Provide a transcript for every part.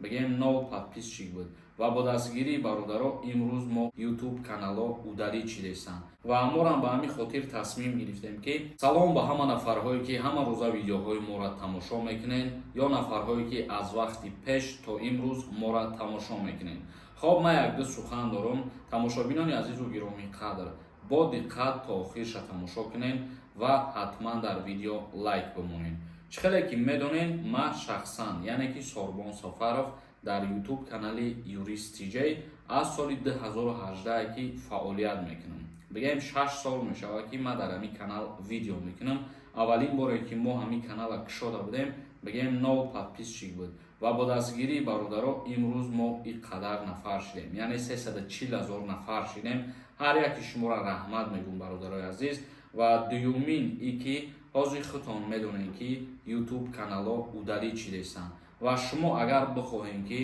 бигем 0 подписчик буд ва бо дастгирии бародаро имрӯз мо YouTube канало удалӣ чидесанд ва аморам ба ҳамин хотир тасмим гирифтем ки салом ба ҳама нафарҳое ки ҳама рӯза видеоҳои моро тамошо мекунед ё нафарҳое ки аз вақти пеш то имрӯз моро тамошо мекунед. хоб ман якду сухан дорам. Тамошобинони азизу гиромиқадр, бо диққат то охирша тамошо кунед ва ҳатман дар видео лайк бимонед. чхеле ки медонед, ман шахсан яъне ки Сорбон Сафаров дар YouTube канали Юрист TJ аз соли 2018 ки фаъолият мекунам. бигем 6 сол мешавад ки ман дар ҳамин канал видео мекунам. аввалин боре ки мо ҳамин канала кушода будем, бигем 0 подписчик буд ва бо дастгирии бародаро имрӯз мо ин қадар нафар шидем, яъне 340,000 нафар шидем. ҳар яки шуморо раҳмат мегӯм бародарои азиз. ва дуюмин ин ки ҳозир худтон медонед ки YouTube канало удалӣ чидесанд ва шумо агар бихоҳем ки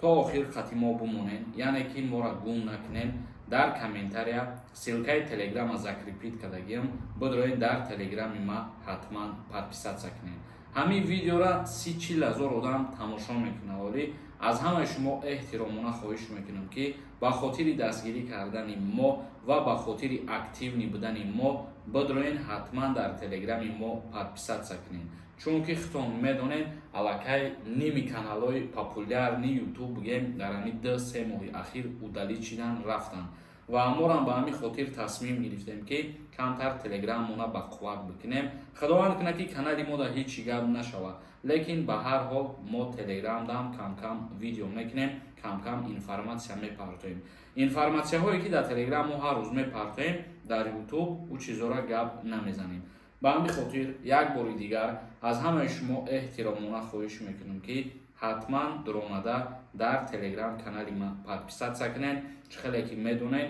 то охир хати мо бимонед, яъне ки моро гум накунед, дар комментария ссилкаи телеграма закрепит кардагиам, бидроед дар телеграми ма ҳатман подписатсия кунед. ҳамин видеора 30-40,000 одам тамошо мекунад, вале аз ҳамаи шумо эҳтиромона хоҳиш мекунам ки ба хотири дастгирӣ кардани мо ва ба хотири активни будани мо бидроед ҳатман дар телеграми мо подписатсия кунед. чунки худтон медонед, аллакай ними каналҳои популярни YouTube бигем дар ҳамин 2-3 моҳи ахир удалӣ чидан рафтанд ва аморам ба ҳамин хотир тасмим гирифтем ки камтар телеграммона ба қувват бикунем. худованд кунад ки канали мо дар ҳеҷ чӣ гап нашавад, лекин ба ҳар ҳол мо телеграмдам кам-кам видео мекунем, кам-кам информатсия мепартоем. информатсияҳое ки дар телеграм мо ҳар рӯз мепартоем, дар YouTube ӯ чизора гап намезанем. ба ҳамин хотир як бори дигар аз ҳамаи шумо эҳтиромона хоҳиш мекунам ки ҳатман дуромада дар телеграм канали ман подписатсия кунед. чхеле ки медонед,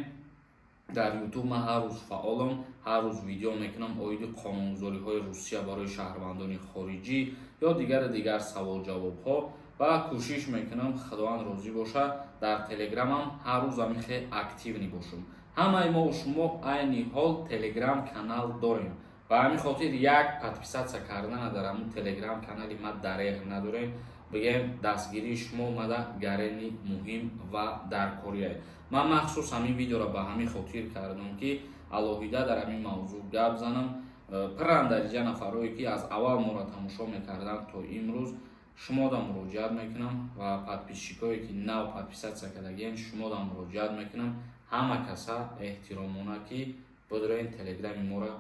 дар YouTube ман ҳар рӯз фаъолам, ҳар рӯз видео мекунам оиди қонунгузориҳои Русия барои шаҳрвандони хориҷӣ ё дигар савол-ҷавобҳо ва кӯшиш мекунам худованд розӣ бошад дар телеграмам ҳар рӯз амихе активни бошам. ҳамаи мо шумо айни ҳол телеграм канал дорем. ба ҳамин хотир як подписатсия кардана дар ҳамун телеграм канали ма дареғ надорем. бигем дастгирии шумо мада гарени муҳим ва даркорие. ман махсус ҳамин видеоро ба ҳамин хотир кардам ки алоҳида дар ҳамин мавзӯъ гап занам. пирандариҷа нафарое ки аз аввал моро тамошо мекарданд то имрӯз шумода муроҷиат мекунам ва подписчикое ки нав подписатсия кардагианд шумода муроҷиат мекунам. ҳама каса эҳтиромона ки бидроед телеграми моро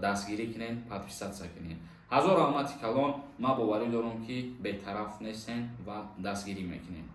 дастгирӣ кунед, подписатсия кунед. ҳазор раҳмати калон. ман боварӣ дорам ки бетараф нестем ва дастгирӣ мекунем.